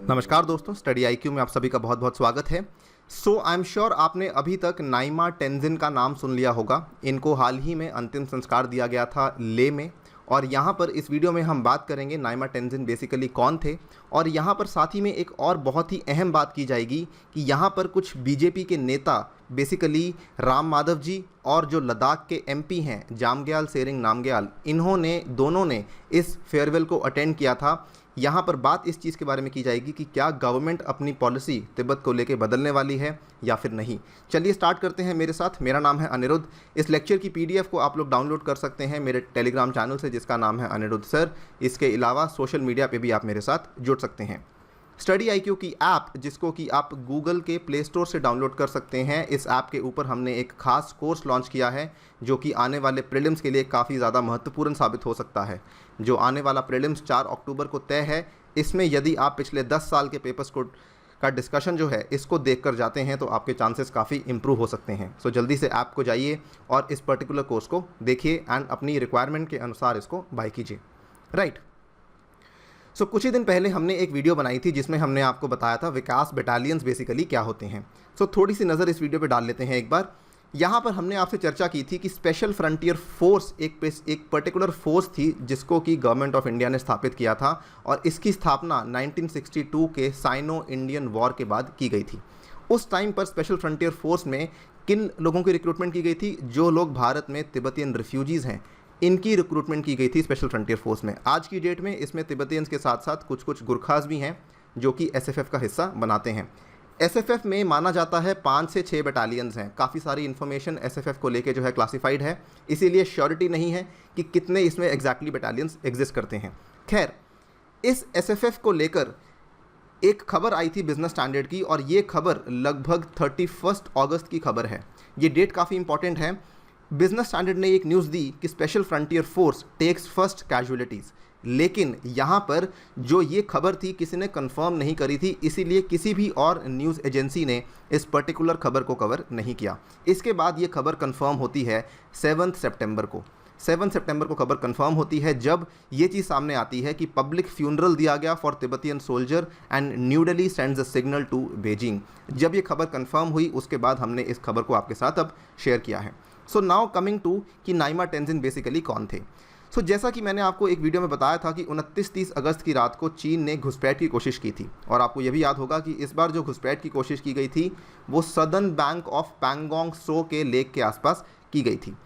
नमस्कार दोस्तों, study IQ में आप सभी का बहुत बहुत स्वागत है। आई एम श्योर आपने अभी तक नाइमा टेंजिन का नाम सुन लिया होगा। इनको हाल ही में अंतिम संस्कार दिया गया था ले में, और यहाँ पर इस वीडियो में हम बात करेंगे नाइमा टेंजिन बेसिकली कौन थे, और यहाँ पर साथ ही में एक और बहुत ही अहम बात की जाएगी कि यहाँ पर कुछ बीजेपी के नेता बेसिकली राम माधव जी और जो लद्दाख के एमपी हैं जामग्याल सेरिंग नामग्याल, इन्होंने दोनों ने इस फेयरवेल को अटेंड किया था। यहाँ पर बात इस चीज़ के बारे में की जाएगी कि क्या गवर्नमेंट अपनी पॉलिसी तिब्बत को लेकर बदलने वाली है या फिर नहीं। चलिए स्टार्ट करते हैं मेरे साथ। मेरा नाम है अनिरुद्ध। इस लेक्चर की पीडीएफ को आप लोग डाउनलोड कर सकते हैं मेरे टेलीग्राम चैनल से, जिसका नाम है अनिरुद्ध सर। इसके अलावा सोशल मीडिया पे भी आप मेरे साथ जुड़ सकते हैं। स्टडी आईक्यू की ऐप, जिसको कि आप गूगल के प्ले स्टोर से डाउनलोड कर सकते हैं, इस ऐप के ऊपर हमने एक खास कोर्स लॉन्च किया है जो कि आने वाले प्रीलिम्स के लिए काफ़ी ज़्यादा महत्वपूर्ण साबित हो सकता है। जो आने वाला प्रीलिम्स 4 अक्टूबर को तय है, इसमें यदि आप पिछले 10 साल के पेपर्स को का डिस्कशन जो है इसको देख कर जाते हैं तो आपके चांसेस काफ़ी इंप्रूव हो सकते हैं। सो जल्दी से ऐप को जाइए और इस पर्टिकुलर कोर्स को देखिए एंड अपनी रिक्वायरमेंट के अनुसार इसको बाय कीजिए। राइट। सो कुछ ही दिन पहले हमने एक वीडियो बनाई थी जिसमें हमने आपको बताया था विकास बटालियंस बेसिकली क्या होते हैं। सो थोड़ी सी नज़र इस वीडियो पे डाल लेते हैं एक बार। यहाँ पर हमने आपसे चर्चा की थी कि स्पेशल फ्रंटियर फोर्स एक पर्टिकुलर फोर्स थी जिसको कि गवर्नमेंट ऑफ इंडिया ने स्थापित किया था, और इसकी स्थापना 1962 के साइनो इंडियन वॉर के बाद की गई थी। उस टाइम पर स्पेशल फ्रंटियर फोर्स में किन लोगों की रिक्रूटमेंट की गई थी? जो लोग भारत में तिब्बतियन रिफ्यूजीज़ हैं, इनकी रिक्रूटमेंट की गई थी स्पेशल फ्रंटियर फोर्स में। आज की डेट में इसमें तिब्बतियंस के साथ साथ कुछ कुछ गुरखास भी हैं जो कि एसएफएफ का हिस्सा बनाते हैं। एसएफएफ में माना जाता है 5 से 6 बटालियंस हैं। काफ़ी सारी इन्फॉर्मेशन एसएफएफ को लेके जो है क्लासिफाइड है, इसीलिए श्योरिटी नहीं है कि कितने इसमें एग्जैक्टली बटालियंस एग्जिस्ट करते हैं। खैर, इस एसएफएफ को लेकर एक खबर आई थी बिजनेस स्टैंडर्ड की, और ये खबर लगभग 31 अगस्त की खबर है। ये डेट काफ़ी इंपॉर्टेंट है। बिजनेस स्टैंडर्ड ने एक न्यूज़ दी कि Special frontier Force takes first casualties, लेकिन यहाँ पर जो ये खबर थी किसी ने कंफर्म नहीं करी थी, इसीलिए किसी भी और न्यूज़ एजेंसी ने इस पर्टिकुलर खबर को कवर नहीं किया। इसके बाद ये खबर कंफर्म होती है 7 सितंबर को। 7 सितंबर को खबर कंफर्म होती है जब ये चीज़ सामने आती है कि पब्लिक फ्यूनरल दिया गया for Tibetan soldier and New Delhi sends a signal to Beijing. जब ये खबर कंफर्म हुई उसके बाद हमने इस खबर को आपके साथ अब शेयर किया है। सो नाउ कमिंग टू कि नाइमा टेंजिन बेसिकली कौन थे। सो जैसा कि मैंने आपको एक वीडियो में बताया था कि 29-30 अगस्त की रात को चीन ने घुसपैठ की कोशिश की थी, और आपको यह भी याद होगा कि इस बार जो घुसपैठ की कोशिश की गई थी वो सदर्न बैंक ऑफ पैंगोंग सो के लेक के आसपास की गई थी।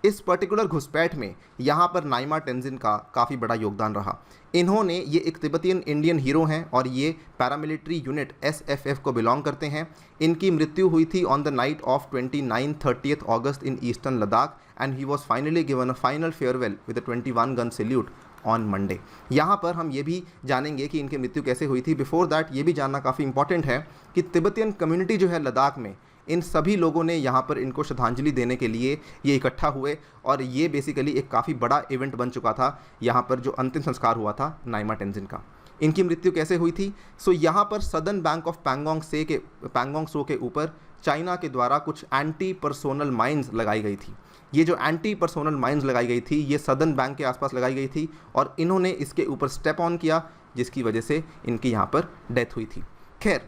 इस पर्टिकुलर घुसपैठ में यहाँ पर नाइमा टेंजिन का काफ़ी बड़ा योगदान रहा। इन्होंने ये एक तिब्बतियन इंडियन हीरो हैं और ये पैरामिलिट्री यूनिट एसएफएफ को बिलोंग करते हैं। इनकी मृत्यु हुई थी on the night of 29-30 August in eastern Ladakh, and he was finally given a final farewell with a 21 gun salute on Monday. यहाँ पर हम ये भी जानेंगे कि इनकी मृत्यु कैसे हुई थी। बिफोर दैट ये भी जानना काफ़ी इंपॉर्टेंट है कि तिब्बतियन कम्युनिटी जो है लद्दाख में, इन सभी लोगों ने यहाँ पर इनको श्रद्धांजलि देने के लिए ये इकट्ठा हुए, और ये बेसिकली एक काफ़ी बड़ा इवेंट बन चुका था यहाँ पर जो अंतिम संस्कार हुआ था नाइमा टेंजिन का। इनकी मृत्यु कैसे हुई थी? सो यहाँ पर सदर्न बैंक ऑफ पैंगोंग सो के ऊपर चाइना के द्वारा कुछ एंटी पर्सोनल माइन्स लगाई गई थी। ये जो एंटी पर्सोनल माइन्स लगाई गई थी ये सदर्न बैंक के आसपास लगाई गई थी, और इन्होंने इसके ऊपर स्टेप ऑन किया जिसकी वजह से इनकी यहाँ पर डेथ हुई थी। खैर,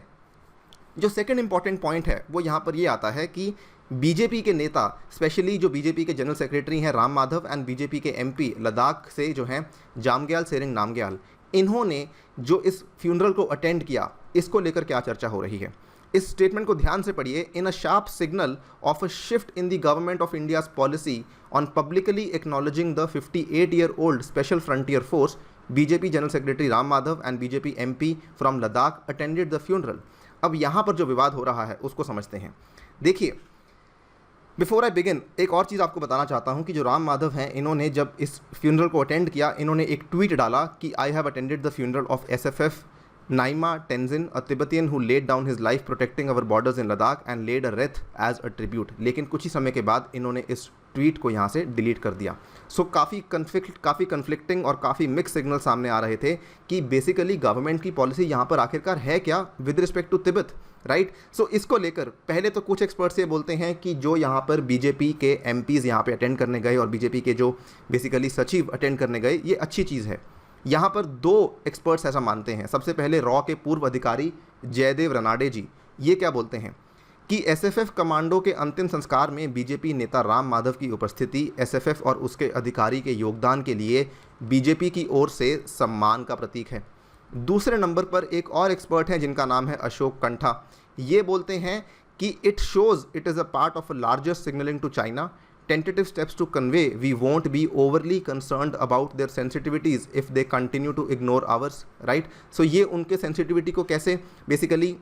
जो सेकंड इंपॉर्टेंट पॉइंट है वो यहाँ पर ये आता है कि बीजेपी के नेता, स्पेशली जो बीजेपी के जनरल सेक्रेटरी हैं राम माधव, एंड बीजेपी के एमपी लद्दाख से जो हैं जामग्याल सेरिंग नामग्याल, इन्होंने जो इस फ्यूनरल को अटेंड किया, इसको लेकर क्या चर्चा हो रही है। इस स्टेटमेंट को ध्यान से पढ़िए। In a sharp signal of a shift in the government of India's policy on publicly acknowledging the 58-year-old special frontier force, BJP general secretary Ram Madhav and BJP MP from Ladakh attended the funeral. अब यहाँ पर जो विवाद हो रहा है उसको समझते हैं। देखिए, बिफोर आई बिगिन एक और चीज़ आपको बताना चाहता हूँ कि जो राम माधव हैं, इन्होंने जब इस फ्यूनरल को अटेंड किया, इन्होंने एक ट्वीट डाला कि I have attended the funeral of SFF Nyima Tenzin, a Tibetan who laid down his life protecting our borders in Ladakh and laid a wreath as a tribute. लेकिन कुछ ही समय के बाद इन्होंने इस ट्वीट को यहाँ से डिलीट कर दिया। सो काफ़ी कन्फ्लिक्टिंग और काफ़ी मिक्स सिग्नल सामने आ रहे थे कि बेसिकली गवर्नमेंट की पॉलिसी यहाँ पर आखिरकार है क्या with respect to Tibet, right. So इसको लेकर पहले तो कुछ एक्सपर्ट्स ये बोलते हैं कि जो यहाँ पर बीजेपी के एमपीज़ यहाँ पे अटेंड करने गए और बीजेपी के जो बेसिकली सचिव अटेंड करने गए, ये अच्छी चीज़ है। यहाँ पर दो एक्सपर्ट्स ऐसा मानते हैं। सबसे पहले रॉ के पूर्व अधिकारी जयदेव रनाडे जी, ये क्या बोलते हैं कि एसएफएफ कमांडो के अंतिम संस्कार में बीजेपी नेता राम माधव की उपस्थिति एसएफएफ और उसके अधिकारी के योगदान के लिए बीजेपी की ओर से सम्मान का प्रतीक है। दूसरे नंबर पर एक और एक्सपर्ट हैं जिनका नाम है अशोक कंठा। ये बोलते हैं कि it shows it is a part of a larger signalling to China, tentative steps to convey we won't be overly concerned about their sensitivities if they continue to ignore ours, right? So ये उनके sensitivity को कैसे basically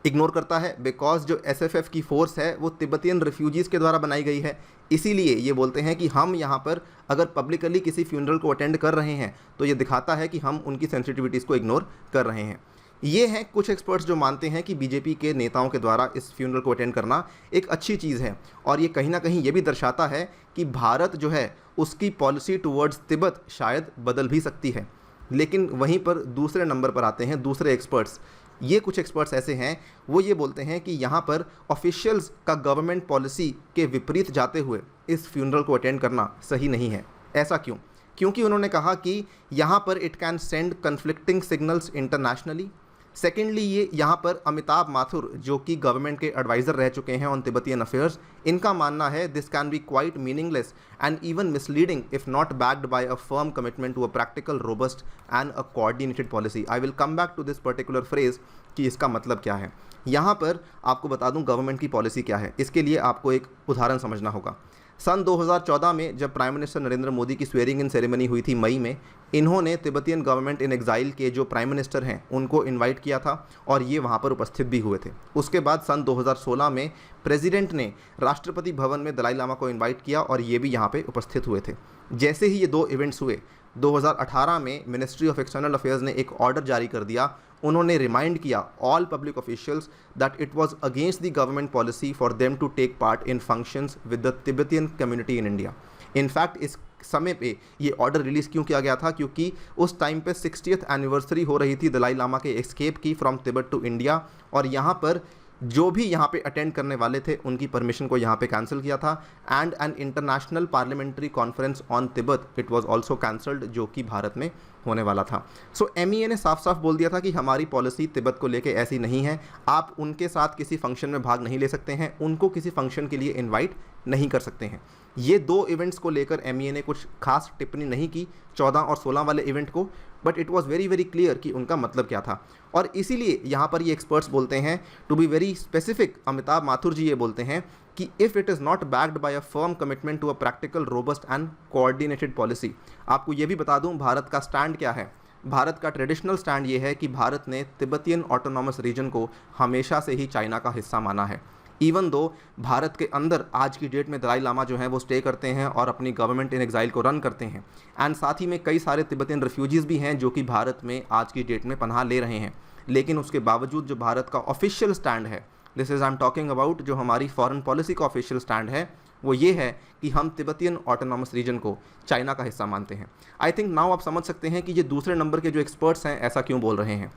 ignore करता है, because जो SFF की force है वो तिब्बतियन रिफ्यूजीज़ के द्वारा बनाई गई है। इसीलिए ये बोलते हैं कि हम यहाँ पर अगर पब्लिकली किसी फ्यूनरल को अटेंड कर रहे हैं तो ये दिखाता है कि हम उनकी सेंसिटिविटीज़ को इग्नोर कर रहे हैं। ये हैं कुछ एक्सपर्ट्स जो मानते हैं कि बीजेपी के नेताओं के द्वारा इस फ्यूनरल को अटेंड करना एक अच्छी चीज़ है, और ये कहीं ना कहीं ये भी दर्शाता है कि भारत जो है उसकी पॉलिसी टुवर्ड्स तिब्बत शायद बदल भी सकती है। लेकिन वहीं पर दूसरे नंबर पर आते हैं दूसरे एक्सपर्ट्स। ये कुछ एक्सपर्ट्स ऐसे हैं, वो ये बोलते हैं कि यहाँ पर ऑफिशियल्स का गवर्नमेंट पॉलिसी के विपरीत जाते हुए इस फ्यूनरल को अटेंड करना सही नहीं है। ऐसा क्यों? क्योंकि उन्होंने कहा कि यहाँ पर it can send conflicting signals internationally. Secondly, ये यहाँ पर अमिताभ माथुर जो कि गवर्नमेंट के एडवाइज़र रह चुके हैं ऑन तिब्बतियन अफेयर्स, इनका मानना है this can be quite meaningless and even misleading if not backed by a firm commitment to a practical, robust and a coordinated policy. I will come back to this particular phrase कि इसका मतलब क्या है। यहाँ पर आपको बता दूँ गवर्नमेंट की पॉलिसी क्या है, इसके लिए आपको एक उदाहरण समझना होगा। सन 2014 में जब प्राइम मिनिस्टर नरेंद्र मोदी की स्वेरिंग इन सेरेमनी हुई थी मई में, इन्होंने तिब्बतियन गवर्नमेंट इन एग्जाइल के जो प्राइम मिनिस्टर हैं उनको इनवाइट किया था और ये वहाँ पर उपस्थित भी हुए थे। उसके बाद सन 2016 में प्रेसिडेंट ने राष्ट्रपति भवन में दलाई लामा को इनवाइट किया और ये भी यहाँ पे उपस्थित हुए थे। जैसे ही ये दो इवेंट्स हुए, 2018 में मिनिस्ट्री ऑफ एक्सटर्नल अफेयर्स ने एक ऑर्डर जारी कर दिया। उन्होंने रिमाइंड किया all public officials that it was against the government policy for them to take part in functions with the Tibetan community in India. In fact इस समय पे ये ऑर्डर रिलीज़ क्यों किया गया था? क्योंकि उस टाइम पे 60th एनिवर्सरी हो रही थी दलाई लामा के एस्केप की फ्रॉम तिब्बत टू इंडिया, और यहाँ पर जो भी यहाँ पे अटेंड करने वाले थे उनकी परमिशन को यहाँ पे कैंसिल किया था। And an international parliamentary conference on Tibet it was also cancelled, जो कि भारत में होने वाला था। सो एमईए ने साफ साफ बोल दिया था कि हमारी पॉलिसी तिब्बत को लेके ऐसी नहीं है, आप उनके साथ किसी फंक्शन में भाग नहीं ले सकते हैं, उनको किसी फंक्शन के लिए इन्वाइट नहीं कर सकते हैं। ये दो इवेंट्स को लेकर एमईए ने कुछ खास टिप्पणी नहीं की 14 और 16 वाले इवेंट को, but it was very very clear कि उनका मतलब क्या था। और इसीलिए यहाँ पर ये एक्सपर्ट्स बोलते हैं, to be very specific, Amitabh Mathur ji ये बोलते हैं कि if it is not backed by a firm commitment to a practical, robust and coordinated policy. आपको ये भी बता दूँ भारत का स्टैंड क्या है। भारत का ट्रेडिशनल स्टैंड ये है कि भारत ने तिब्बतियन ऑटोनॉमस रीजन को हमेशा से ही चाइना का हिस्सा माना है। इवन दो भारत के अंदर आज की डेट में दलाई लामा जो हैं वो स्टे करते हैं और अपनी गवर्नमेंट इन एग्जाइल को रन करते हैं, एंड साथ ही में कई सारे तिब्बतियन रिफ्यूजीज़ भी हैं जो कि भारत में आज की डेट में पनाह ले रहे हैं। लेकिन उसके बावजूद जो भारत का ऑफिशियल स्टैंड है, this is I am talking about जो हमारी फॉरेन पॉलिसी का ऑफिशियल स्टैंड है, वो ये है कि हम तिब्बतियन ऑटोनॉमस रीजन को चाइना का हिस्सा मानते हैं। आई थिंक नाउ आप समझ सकते हैं कि ये दूसरे नंबर के जो एक्सपर्ट्स हैं ऐसा क्यों बोल रहे हैं।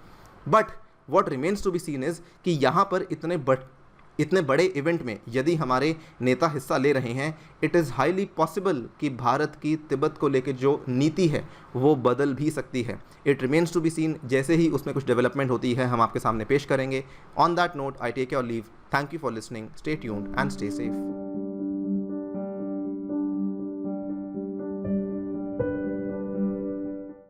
But what remains to be seen is कि यहाँ पर इतने बड़े इवेंट में यदि हमारे नेता हिस्सा ले रहे हैं, इट इज़ हाईली पॉसिबल कि भारत की तिब्बत को लेकर जो नीति है वो बदल भी सकती है। It remains to be seen, जैसे ही उसमें कुछ डेवलपमेंट होती है हम आपके सामने पेश करेंगे। On that note I take your leave. Thank you for listening, stay tuned and stay safe.